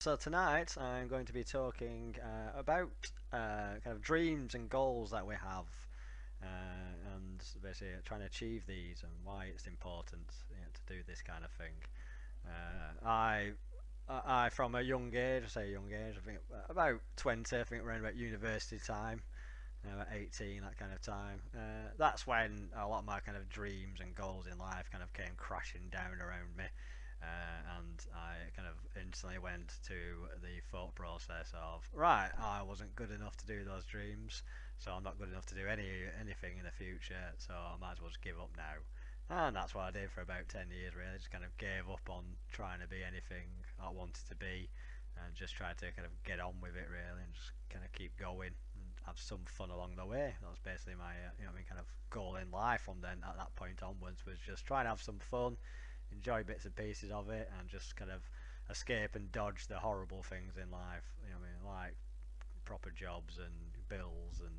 So tonight I'm going to be talking about kind of dreams and goals that we have, and basically trying to achieve these and why it's important, to do this kind of thing. I from a young age, I say young age, I think about 20, I think around about university time, at 18, that kind of time. That's when a lot of my kind of dreams and goals in life kind of came crashing down around me. And I kind of instantly went to the thought process of, right, I wasn't good enough to do those dreams, so I'm not good enough to do anything in the future, so I might as well just give up now. And that's what I did for about 10 years, really. Just kind of gave up on trying to be anything I wanted to be and just tried to kind of get on with it, really, and just kind of keep going and have some fun along the way. That was basically my, kind of goal in life from then, at that point onwards, was just try and have some fun, enjoy bits and pieces of it, and just kind of escape and dodge the horrible things in life. Like proper jobs and bills and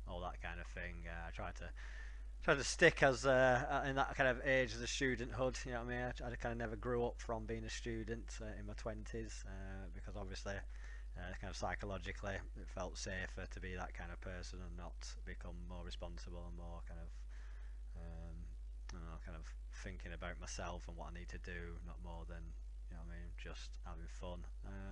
all that kind of thing. I tried to stick as in that kind of age as a studenthood. You know what I mean? I kind of never grew up from being a student in my 20s because obviously, kind of psychologically, it felt safer to be that kind of person and not become more responsible and more kind of I don't know, kind of thinking about myself and what I need to do, not more than, just having fun.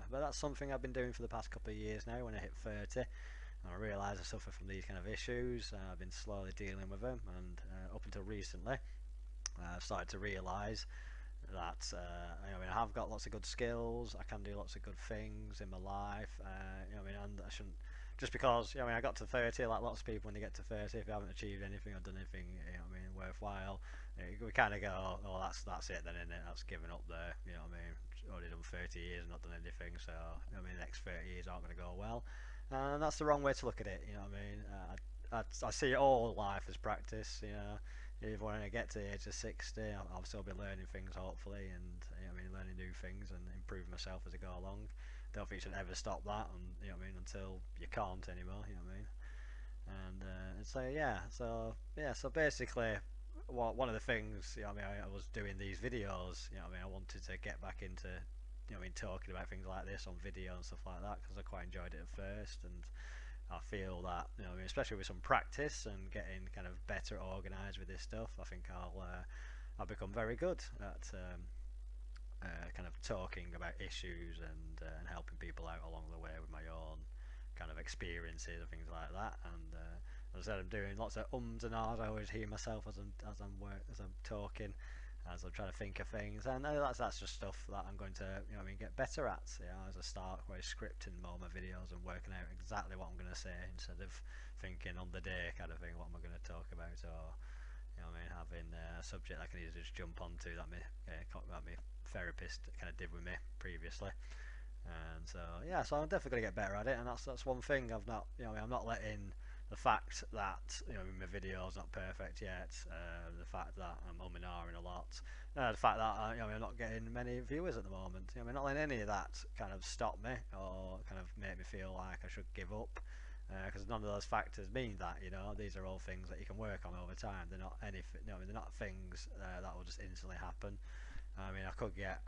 But that's something I've been doing for the past couple of years now. When I hit 30, and I realised I suffer from these kind of issues. I've been slowly dealing with them, and up until recently, I've started to realise that I have got lots of good skills. I can do lots of good things in my life. And I shouldn't just because I got to 30, like lots of people when they get to 30, if they haven't achieved anything or done anything, worthwhile, we kind of go, oh, that's it then, isn't it? That's given up there. Already done 30 years and not done anything, so the next 30 years aren't going to go well, and that's the wrong way to look at it. I see all life as practice. If when I get to the age of 60, I'll still be learning things hopefully, and learning new things and improving myself as I go along. Don't think you should ever stop that, and until you can't anymore. So basically, one of the things I was doing these videos. I wanted to get back into talking about things like this on video and stuff like that because I quite enjoyed it at first, and I feel that especially with some practice and getting kind of better organised with this stuff, I think I'll become very good at kind of talking about issues and helping people out along the way with my own kind of experiences and things like that. And as I said, I'm doing lots of ums and ahs. I always hear myself as I'm talking, as I'm trying to think of things, and that's just stuff that I'm going to get better at. As I start by scripting more of my videos and working out exactly what I'm going to say instead of thinking on the day kind of thing what am I going to talk about, or having a subject I can either just jump onto that my therapist kind of did with me previously. And so I'm definitely going to get better at it, and that's one thing I've not, I'm not letting the fact that my video's not perfect yet, the fact that I'm umming and ahhing a lot, the fact that I'm not getting many viewers at the moment. I'm not letting any of that kind of stop me or kind of make me feel like I should give up, because none of those factors mean that. These are all things that you can work on over time. They're not anything. They're not things that will just instantly happen. I could get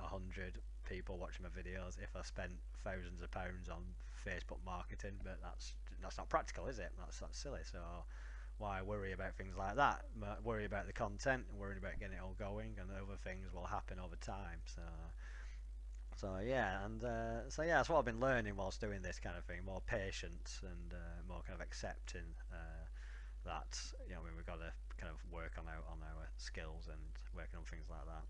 100 people watching my videos if I spent thousands of pounds on Facebook marketing, but that's not practical, is it? That's silly. So why worry about things like that? Worry about the content and worry about getting it all going, and other things will happen over time. That's what I've been learning whilst doing this kind of thing. More patience and more kind of accepting that we've got to kind of work on our skills and working on things like that.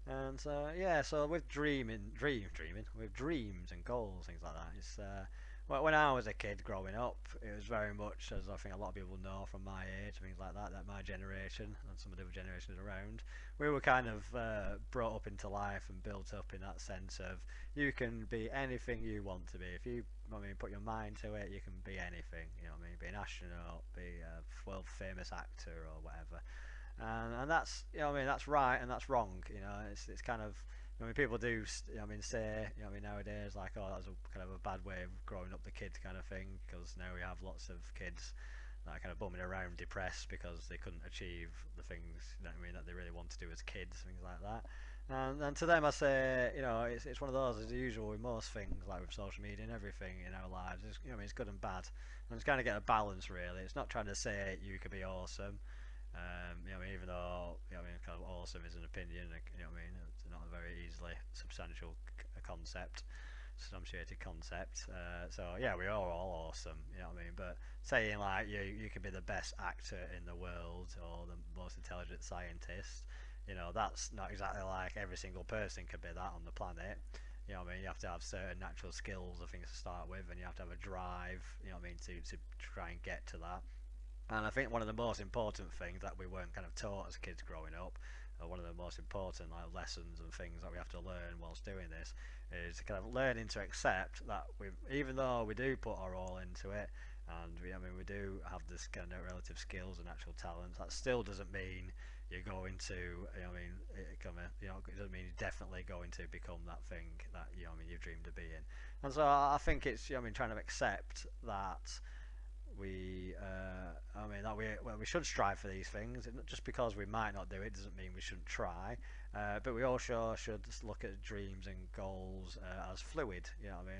And so with dreaming, with dreams and goals, things like that. When I was a kid growing up, it was very much, as I think a lot of people know from my age, things like that my generation and some of the other generations around, we were kind of brought up into life and built up in that sense of you can be anything you want to be. If you, put your mind to it, you can be anything. Be an astronaut, be a world famous actor or whatever. And that's that's right and that's wrong. It's kind of people do say nowadays like, oh, that's a kind of a bad way of growing up the kids kind of thing, because now we have lots of kids that are kind of bumming around depressed because they couldn't achieve the things that they really want to do as kids, things like that. And to them, I say, it's one of those, as usual with most things, like with social media and everything in our lives. It's good and bad, and it's kind of get a balance really. It's not trying to say you could be awesome, even though kind of awesome is an opinion. It's not a very easily substantial concept, substantiated concept. So yeah, we are all awesome, But saying like you could be the best actor in the world or the most intelligent scientist, that's not exactly like every single person could be that on the planet. You have to have certain natural skills or things to start with, and you have to have a drive, to try and get to that. And I think one of the most important things that we weren't kind of taught as kids growing up, one of the most important like lessons and things that we have to learn whilst doing this, is kind of learning to accept that even though we do put our all into it, and we do have this kind of relative skills and natural talents, that still doesn't mean you're going to, it doesn't mean you're definitely going to become that thing that you've dreamed of being. And so I think it's, trying to accept that we should strive for these things. Just because we might not do it doesn't mean we shouldn't try. But we also should look at dreams and goals as fluid.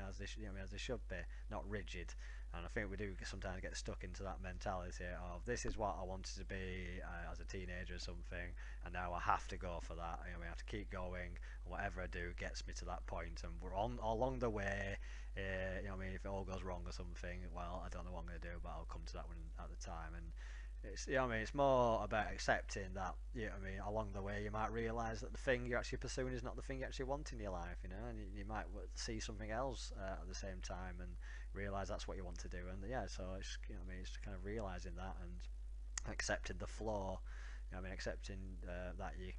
As they should be, not rigid. And I think we do sometimes get stuck into that mentality of this is what I wanted to be as a teenager or something, and now I have to go for that. I have to keep going. And whatever I do gets me to that point, and we're on along the way. If it all goes wrong or something, well, I don't know what I'm going to do, but I'll come to that one at the time. And it's more about accepting that, along the way you might realise that the thing you're actually pursuing is not the thing you actually want in your life, and you might see something else at the same time and realise that's what you want to do. And yeah, so it's kind of realising that and accepting the flaw. Accepting that you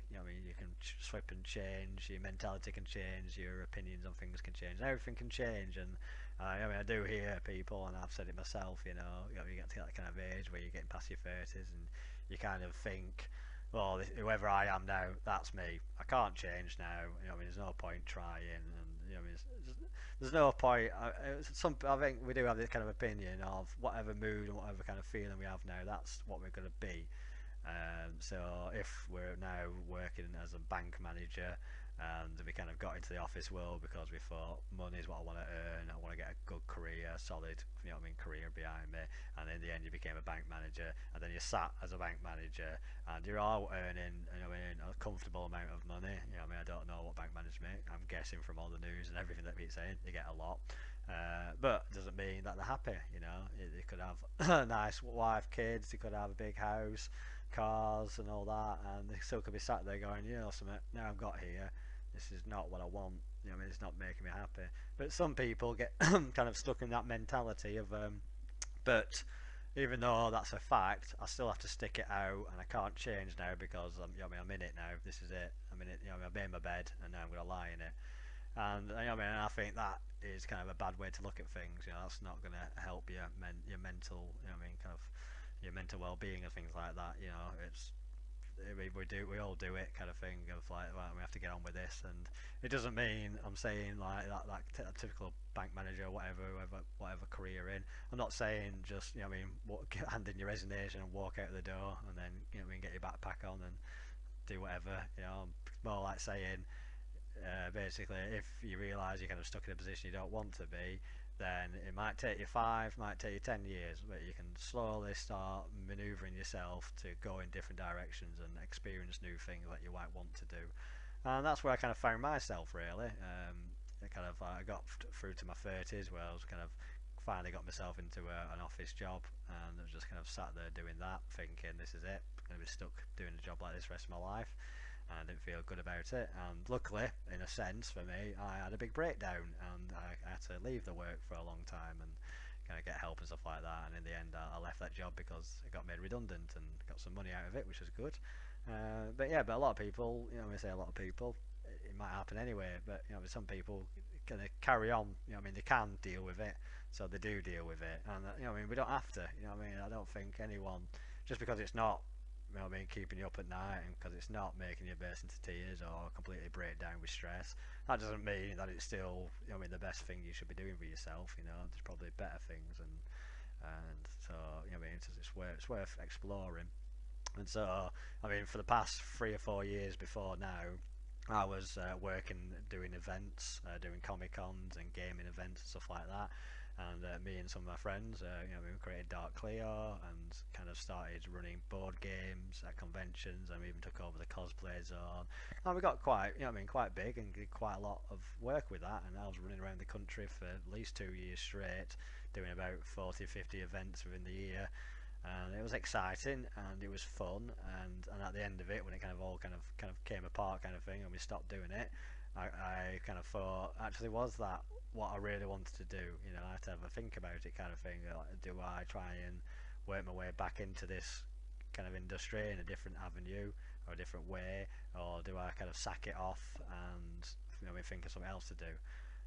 can swip and change, your mentality can change, your opinions on things can change, and everything can change. And I do hear people, and I've said it myself. You get to that kind of age where you're getting past your 30s, and you kind of think, well, whoever I am now, that's me. I can't change now. There's no point trying, and there's no point. I think we do have this kind of opinion of whatever mood and whatever kind of feeling we have now. That's what we're going to be. So if we're now working as a bank manager and we kind of got into the office world because we thought money is what I want to earn, I want to get a good career, solid, career behind me, and in the end you became a bank manager, and then you sat as a bank manager and you're all earning, a comfortable amount of money. I don't know what bank managers make. I'm guessing from all the news and everything that we're saying, they get a lot. But it doesn't mean that they're happy. They could have a nice wife, kids, they could have a big house, cars and all that, and they still could be sat there going, something, now I've got here, this is not what I want. It's not making me happy. But some people get kind of stuck in that mentality of, but even though that's a fact, I still have to stick it out, and I can't change now because I'm in it now. This is it. I'm in it. I've made my bed, and now I'm going to lie in it. And I think that is kind of a bad way to look at things. That's not going to help your mental, kind of your mental well-being and things like that. It's we all do it kind of thing of like, well, we have to get on with this. And it doesn't mean I'm saying like that typical bank manager or whatever career in. I'm not saying just hand in your resignation and walk out the door and then get your backpack on and do whatever. It's more like saying basically, if you realise you're kind of stuck in a position you don't want to be, then it might take you 5, might take you 10 years, but you can slowly start manoeuvring yourself to go in different directions and experience new things that you might want to do. And that's where I kind of found myself really. I got through to my 30s where I was kind of finally got myself into an office job, and I was just kind of sat there doing that, thinking this is it. I'm going to be stuck doing a job like this the rest of my life. And I didn't feel good about it. And luckily, in a sense, for me, I had a big breakdown, and I had to leave the work for a long time and kind of get help and stuff like that. And in the end, I left that job because I got made redundant and got some money out of it, which was good. But yeah, but a lot of people, when I say a lot of people, it might happen anyway. But some people kind of carry on. They can deal with it, so they do deal with it. And we don't have to. I don't think anyone, just because it's not keeping you up at night, and because it's not making you burst into tears or completely break down with stress, that doesn't mean that it's still, the best thing you should be doing for yourself. There's probably better things, and so it's worth exploring. And so, for the past 3 or 4 years before now, I was working, doing events, doing Comic Cons and gaming events and stuff like that. And me and some of my friends, we created Dark Cleo and kind of started running board games at conventions, and we even took over the cosplay zone. And we got quite, quite big and did quite a lot of work with that. And I was running around the country for at least 2 years straight, doing about 40, 50 events within the year, and it was exciting and it was fun, and at the end of it, when it kind of all kind of came apart kind of thing and we stopped doing it, I kind of thought, actually, was that what I really wanted to do? I had to have a think about it kind of thing. Like, do I try and work my way back into this kind of industry in a different avenue or a different way, or do I kind of sack it off and think of something else to do?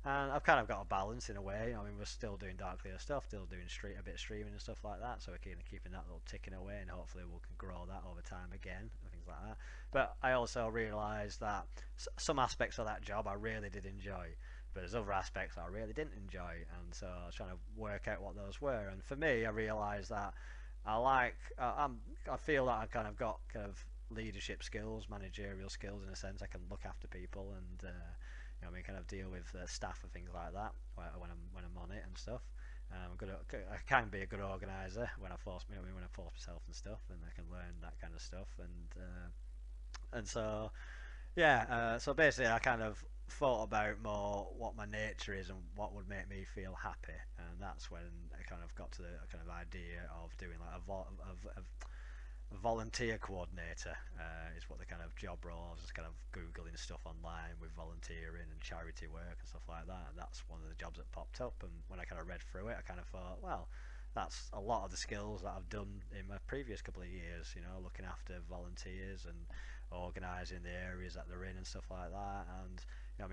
And I've kind of got a balance in a way. I mean, we're still doing Dark Clear stuff, still doing a bit of streaming and stuff like that. So we're kind of keeping that little ticking away, and hopefully we can grow that over time again and things like that. But I also realised that some aspects of that job I really did enjoy, but there's other aspects that I really didn't enjoy, and so I was trying to work out what those were. And for me, I realised that I feel that I kind of got kind of leadership skills, managerial skills in a sense. I can look after people and kind of deal with staff and things like that when I'm on it and stuff. I can be a good organizer when I when I force myself and stuff, and I can learn that kind of stuff. And so yeah, so basically I kind of thought about more what my nature is and what would make me feel happy, and that's when I kind of got to the kind of idea of doing like of volunteer coordinator is what the kind of job role. I was just kind of googling stuff online with volunteering and charity work and stuff like that. And that's one of the jobs that popped up. And when I kind of read through it, I kind of thought, well, that's a lot of the skills that I've done in my previous couple of years. Looking after volunteers and organising the areas that they're in and stuff like that. And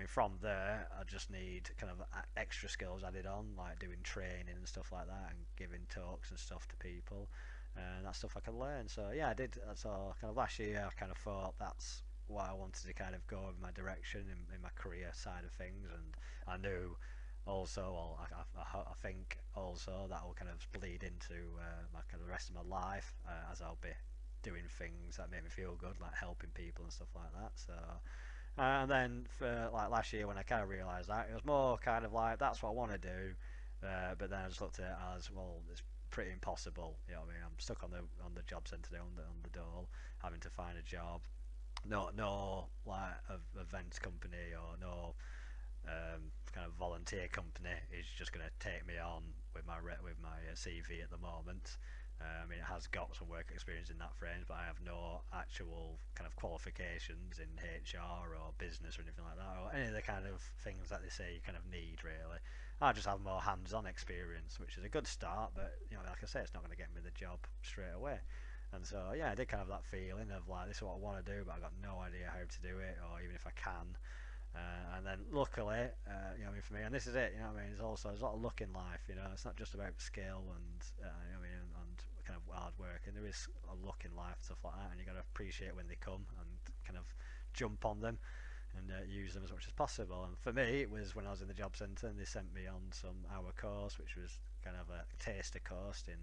from there, I just need kind of extra skills added on, like doing training and stuff like that, and giving talks and stuff to people, and that's stuff I can learn. So yeah, I did. So kind of last year, I kind of thought that's what I wanted to kind of go in my direction in my career side of things, and I knew also, well, I think also that will kind of bleed into my kind of the rest of my life, as I'll be doing things that make me feel good, like helping people and stuff like that. So and then for like last year, when I kind of realised that, it was more kind of like that's what I want to do. But then I just looked at it as, well, it's pretty impossible. What I mean? I'm stuck on the job centre there, on the dole, having to find a job. No like events company or no kind of volunteer company is just going to take me on with my CV at the moment. I mean, it has got some work experience in that frame, but I have no actual kind of qualifications in HR or business or anything like that, or any of the kind of things that they say you kind of need, really. I just have more hands-on experience, which is a good start, but like I say, it's not going to get me the job straight away. And so, yeah, I did kind of have that feeling of like, this is what I want to do, but I've got no idea how to do it, or even if I can. And then luckily, for me, and this is it, what I mean, there's a lot of luck in life, it's not just about skill and, and kind of hard work, and there is a luck in life, stuff like that, and you got to appreciate when they come and kind of jump on them and use them as much as possible. And for me, it was when I was in the job centre and they sent me on some hour course, which was kind of a taster course in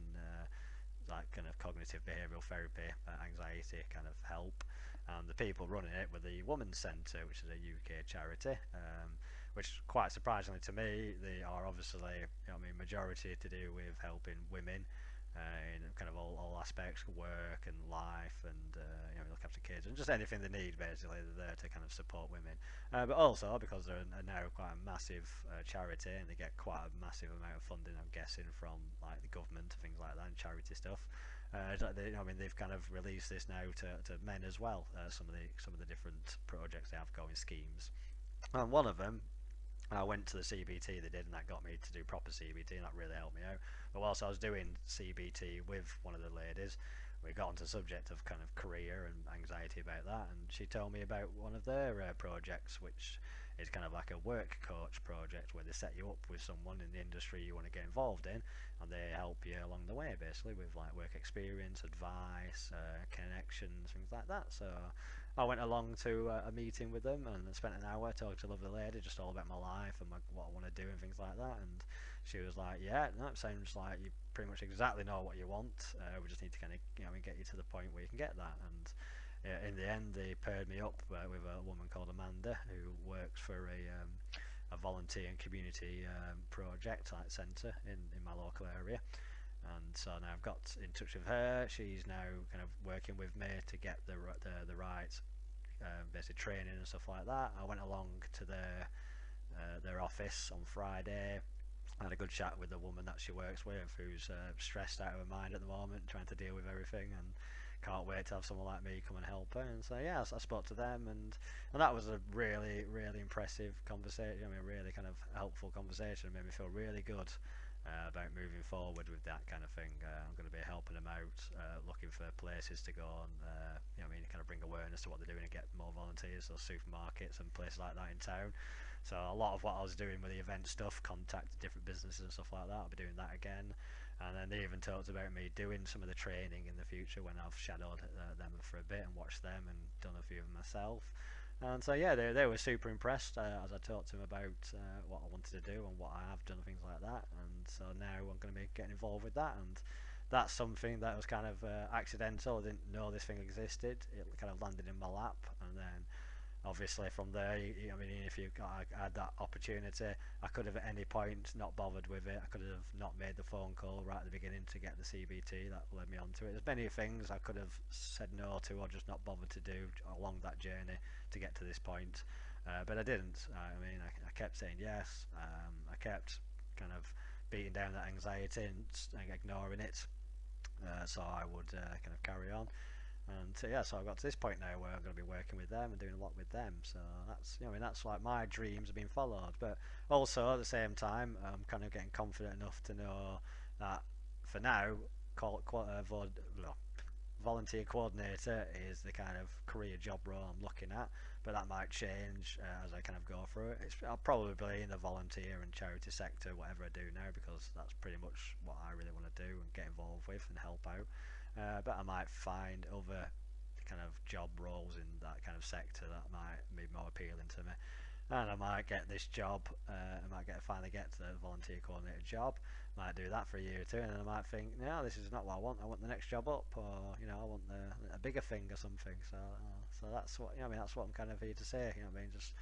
like kind of cognitive behavioural therapy, anxiety kind of help. And the people running it were the Women's Centre, which is a UK charity, which quite surprisingly to me, they are obviously, majority to do with helping women in kind of all aspects, work and life, and look after kids and just anything they need. Basically, they're there to kind of support women, but also because they're now quite a massive charity and they get quite a massive amount of funding, I'm guessing, from like the government, things like that, and charity stuff. They've kind of released this now to men as well. Some of the different projects they have going, schemes, and one of them, I went to the CBT they did, and that got me to do proper CBT, and that really helped me out. But whilst I was doing CBT with one of the ladies, we got onto the subject of kind of career and anxiety about that, and she told me about one of their projects, which is kind of like a work coach project where they set you up with someone in the industry you want to get involved in, and they help you along the way, basically with like work experience, advice, connections, things like that. So I went along to a meeting with them and spent an hour talking to a lovely lady, just all about my life and what I want to do and things like that. And she was like, "Yeah, no, it sounds like you pretty much exactly know what you want. We just need to kind of, get you to the point where you can get that." And in the end, they paired me up with a woman called Amanda who works for a volunteer and community project like centre in my local area. And so now I've got in touch with her. She's now kind of working with me to get the right basic training and stuff like that. I went along to their office on Friday. I had a good chat with the woman that she works with, who's stressed out of her mind at the moment, trying to deal with everything, and can't wait to have someone like me come and help her. And so yeah, I spoke to them, and that was a really impressive conversation. I mean, really kind of helpful conversation. It made me feel really good about moving forward with that kind of thing. I'm going to be helping them out, looking for places to go and kind of bring awareness to what they're doing and get more volunteers, so supermarkets and places like that in town. So a lot of what I was doing with the event stuff, contacted different businesses and stuff like that. I'll be doing that again. And then they even talked about me doing some of the training in the future when I've shadowed them for a bit and watched them and done a few of them myself. And so yeah, they were super impressed as I talked to them about what I wanted to do and what I have done, things like that. And so now I'm going to be getting involved with that, and that's something that was kind of accidental. I didn't know this thing existed. It kind of landed in my lap, and then obviously from there, I mean, if you had that opportunity, I could have at any point not bothered with it. I could have not made the phone call right at the beginning to get the CBT that led me onto it. There's many things I could have said no to or just not bothered to do along that journey to get to this point, but I didn't. I mean, I kept saying yes. I kept kind of beating down that anxiety and ignoring it, so I would kind of carry on. And yeah, so I've got to this point now where I'm going to be working with them and doing a lot with them. So that's, I mean, that's like my dreams have been followed. But also at the same time, I'm kind of getting confident enough to know that for now, volunteer coordinator is the kind of career job role I'm looking at. But that might change as I kind of go through it. I'll probably be in the volunteer and charity sector, whatever I do now, because that's pretty much what I really want to do and get involved with and help out. But I might find other kind of job roles in that kind of sector that might be more appealing to me. And I might get this job. I might finally get the volunteer coordinator job. Might do that for a year or two, and then I might think, no, this is not what I want. I want the next job up, or I want a bigger thing or something. So that's what I mean. That's what I'm kind of here to say. I mean, just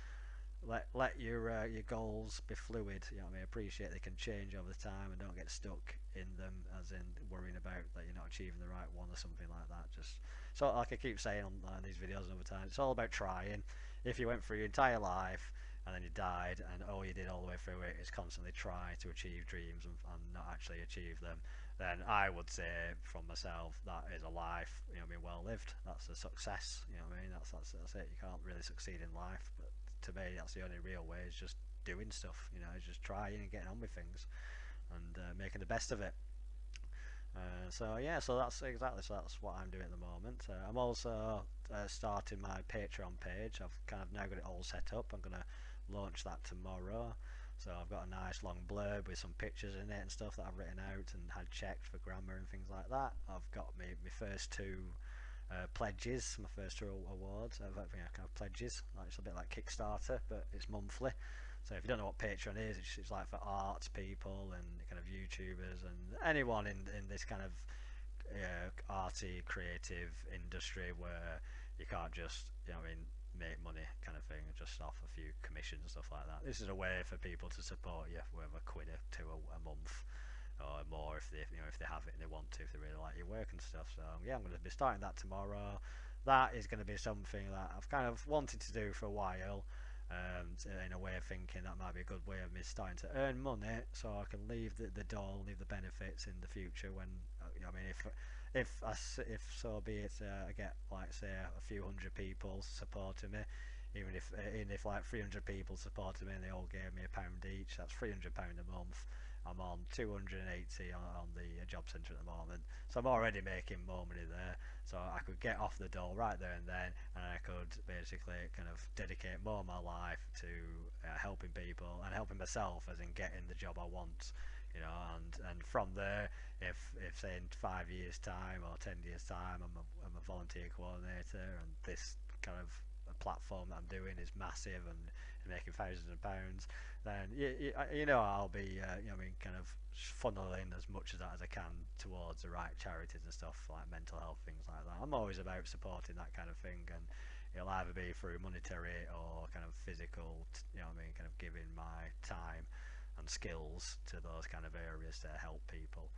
let your goals be fluid. I mean, appreciate they can change over time, and don't get stuck in them, as in worrying about that you're not achieving the right one or something like that. Just so, like I keep saying on these videos over time, it's all about trying. If you went through your entire life and then you died, and all you did all the way through it is constantly try to achieve dreams and not actually achieve them, then I would say from myself that is a life, well lived. That's a success. What I mean, that's it. You can't really succeed in life, but to me, that's the only real way, is just doing stuff. Is just trying and getting on with things and making the best of it. So yeah, so that's what I'm doing at the moment. I'm also starting my Patreon page. I've kind of now got it all set up. I'm gonna launch that tomorrow. So I've got a nice long blurb with some pictures in it and stuff that I've written out and had checked for grammar and things like that. I've got my first two pledges, my first two awards. Kind of pledges. It's a bit like Kickstarter, but it's monthly. So if you don't know what Patreon is, it's like for arts people and kind of YouTubers and anyone in this kind of arty, creative industry where you can't just, make money kind of thing just off a few commissions and stuff like that. This is a way for people to support you with a quid or two a month or more if they have it and they want to, if they really like your work and stuff. So yeah, I'm going to be starting that tomorrow. That is going to be something that I've kind of wanted to do for a while. In a way of thinking that might be a good way of me starting to earn money, so I can leave the door, leave the benefits in the future when I mean, if so be it, I get like say a few hundred people supporting me, even if like 300 people supported me and they all gave me £1 each, that's £300 a month. I'm on 280 on the job centre at the moment, so I'm already making more money there. So I could get off the door right there and then, and I could basically kind of dedicate more of my life to helping people and helping myself, as in getting the job I want. And from there, if say in 5 years time or 10 years time I'm a volunteer coordinator and this kind of a platform that I'm doing is massive and making thousands of pounds, then you know I'll be you know I mean kind of funneling as much of that as I can towards the right charities and stuff like mental health things like that. I'm always about supporting that kind of thing, and it'll either be through monetary or kind of physical, you know what I mean, kind of giving my time and skills to those kind of areas to help people.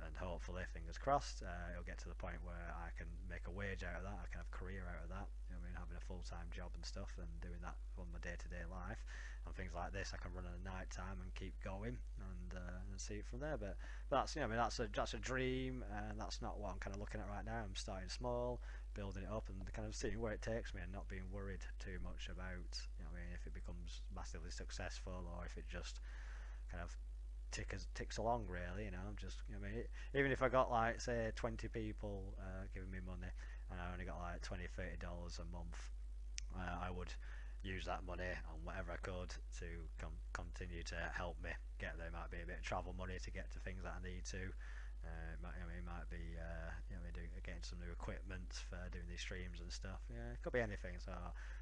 And hopefully, fingers crossed, it'll get to the point where I can make a wage out of that, I can have a career out of that. You know what I mean, having a full-time job and stuff, and doing that on my day-to-day life, and things like this, I can run in the night time and keep going, and see it from there. But that's, you know, I mean, that's a dream, and that's not what I'm kind of looking at right now. I'm starting small, building it up, and kind of seeing where it takes me, and not being worried too much about, you know, what I mean, if it becomes massively successful or if it just kind of ticks along, really. You know, I'm just, you know, I mean, even if I got like say 20 people giving me money, and I only got like $20-30 a month, I would use that money on whatever I could to continue to help me get there. It might be a bit of travel money to get to things that I need to. It might be you know, getting some new equipment for doing these streams and stuff. Yeah, it could be anything. So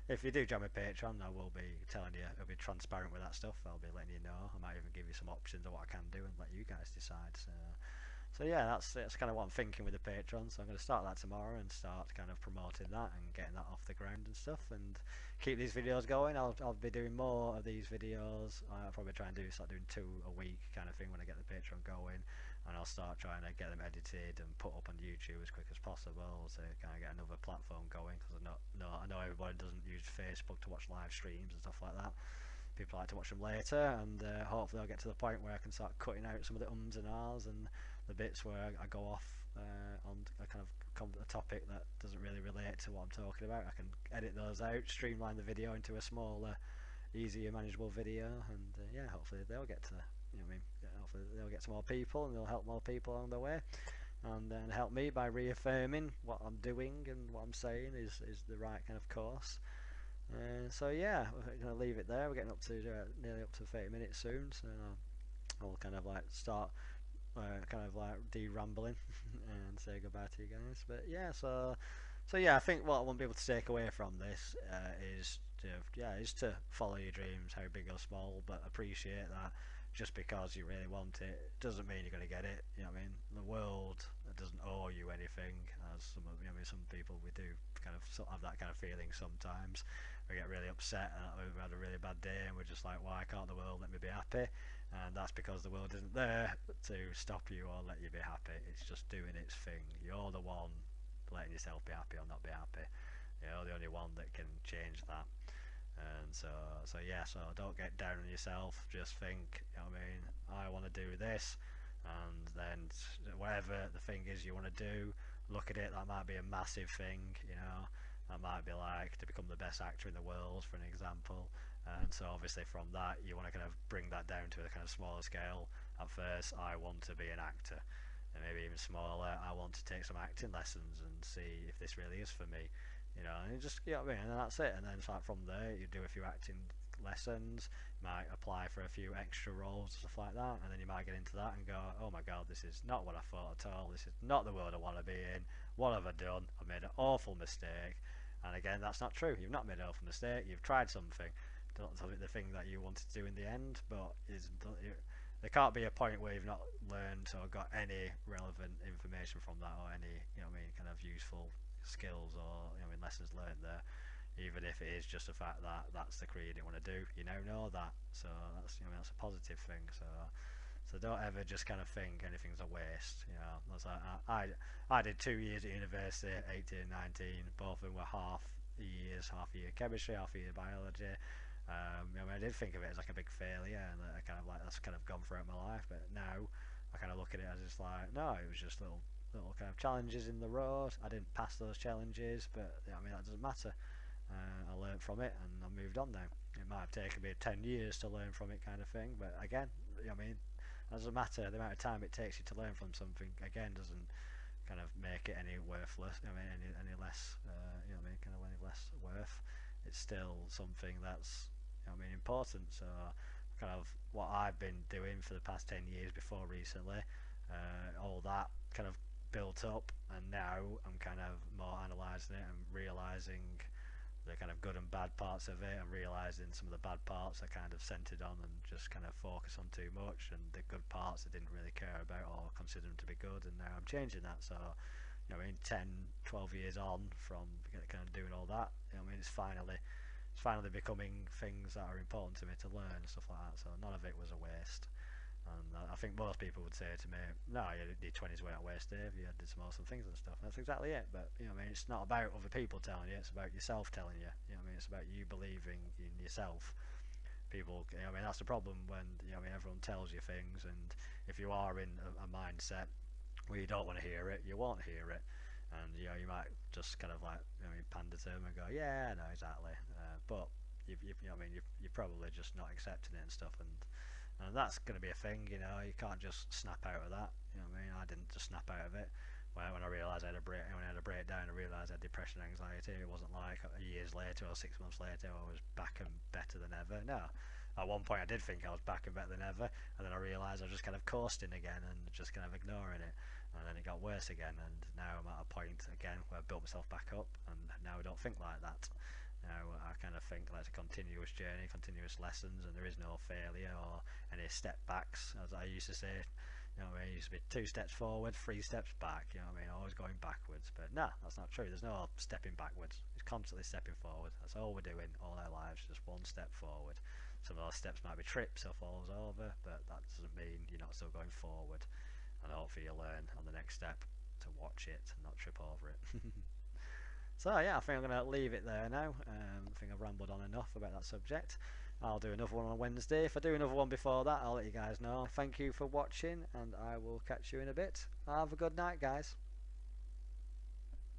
if you do join my Patreon, I will be telling you. I'll be transparent with that stuff. I'll be letting you know. I might even give you some options of what I can do and let you guys decide. So yeah, that's kind of what I'm thinking with the Patreon. So I'm going to start that tomorrow and start kind of promoting that and getting that off the ground and stuff, and keep these videos going. I'll be doing more of these videos. I'll probably try and start doing 2 a week kind of thing when I get the Patreon going, and I'll start trying to get them edited and put up on YouTube as quick as possible to kind of get another platform going, because I know everybody doesn't use Facebook to watch live streams and stuff like that. People like to watch them later, and hopefully I'll get to the point where I can start cutting out some of the ums and ahs and the bits where I go off on a kind of a topic that doesn't really relate to what I'm talking about. I can edit those out, streamline the video into a smaller, easier, manageable video, and yeah, hopefully they'll get to, you know what I mean, hopefully they'll get to more people, and they'll help more people along the way, and then help me by reaffirming what I'm doing and what I'm saying is the right kind of course. So yeah, we're going to leave it there. We're getting up to nearly up to 30 minutes soon, so I'll kind of like start kind of like de-rambling and say goodbye to you guys. But yeah, so yeah, I think what I want people to take away from this is to follow your dreams, how big or small, but appreciate that just because you really want it doesn't mean you're going to get it. You know what I mean? The world doesn't owe you anything, as some of, you know, I mean, some people, we do kind of have that kind of feeling sometimes. We get really upset and we've had a really bad day, and we're just like, why can't the world let me be happy? And that's because the world isn't there to stop you or let you be happy. It's just doing its thing. You're the one letting yourself be happy or not be happy. You're the only one that can change that. And so yeah, so don't get down on yourself. Just think, you know what I mean, I want to do this, and then whatever the thing is you want to do, look at it. That might be a massive thing, you know. That might be like to become the best actor in the world, for an example. And so obviously from that you want to kind of bring that down to a kind of smaller scale. At first, I want to be an actor, and maybe even smaller, I want to take some acting lessons and see if this really is for me. You know, and just, you know what I mean, and that's it. And then it's like from there, you do a few acting lessons, might apply for a few extra roles, stuff like that, and then you might get into that and go, oh my god, this is not what I thought at all. This is not the world I want to be in. What have I done? I've made an awful mistake. And again, that's not true. You've not made an awful mistake. You've tried something. Not the thing that you wanted to do in the end, but there can't be a point where you've not learned or got any relevant information from that, or any, you know what I mean, kind of useful skills, or, you know, lessons learned there, even if it is just the fact that that's the career you didn't want to do. You now know that, so that's, you know, that's a positive thing. So don't ever just kind of think anything's a waste. You know, that's like, I did 2 years at university, 18, 19. Both of them were half a year chemistry, half a year biology. I mean, I did think of it as like a big failure, and I kind of like that's kind of gone throughout my life. But now I kind of look at it as just like, no, it was just little kind of challenges in the road. I didn't pass those challenges, but I mean that doesn't matter. I learned from it and I moved on now. It might have taken me 10 years to learn from it, kind of thing, but again, you know what I mean, it doesn't matter. The amount of time it takes you to learn from something, again, doesn't kind of make it any worthless. I mean, any less, you know what I mean, kind of any less worth. It's still something that's, you know what I mean, important. So kind of what I've been doing for the past 10 years before recently, all that kind of built up, and now I'm kind of more analysing it and realising the kind of good and bad parts of it, and realizing some of the bad parts I kind of centered on and just kind of focus on too much, and the good parts I didn't really care about or consider them to be good. And now I'm changing that. So, you know, I mean, 10, 12 years on from kind of doing all that, you know, I mean, it's finally becoming things that are important to me to learn and stuff like that. So none of it was a waste. And I think most people would say to me, "No, your 20s weren't wasted. You did some awesome things and stuff." And that's exactly it. But you know, I mean, it's not about other people telling you; it's about yourself telling you. You know, I mean, it's about you believing in yourself. People, you know, I mean, that's the problem when you know, I mean, everyone tells you things, and if you are in a mindset where you don't want to hear it, you won't hear it, and you know, you might just kind of like, you know, pander to them and go, "Yeah, no, exactly," but you know, I mean, you're probably just not accepting it and stuff, and that's going to be a thing. You know, you can't just snap out of that. You know what I mean? I didn't just snap out of it. When I realised I had a break, when I had a breakdown, I realised I had depression and anxiety. It wasn't like years later or 6 months later I was back and better than ever. No, at one point I did think I was back and better than ever, and then I realised I was just kind of coasting again and just kind of ignoring it, and then it got worse again. And now I'm at a point again where I built myself back up, and now I don't think like that. Now I kind of think like it's a continuous journey, continuous lessons, and there is no failure or any step backs, as I used to say. You know what I mean? It used to be 2 steps forward, 3 steps back. You know what I mean? Always going backwards. But no, that's not true. There's no stepping backwards. It's constantly stepping forward. That's all we're doing all our lives, just one step forward. Some of those steps might be trips or falls over, but that doesn't mean you're not still going forward. And hopefully you learn on the next step to watch it and not trip over it. So yeah, I think I'm going to leave it there now. I think I've rambled on enough about that subject. I'll do another one on Wednesday. If I do another one before that, I'll let you guys know. Thank you for watching, and I will catch you in a bit. Have a good night, guys.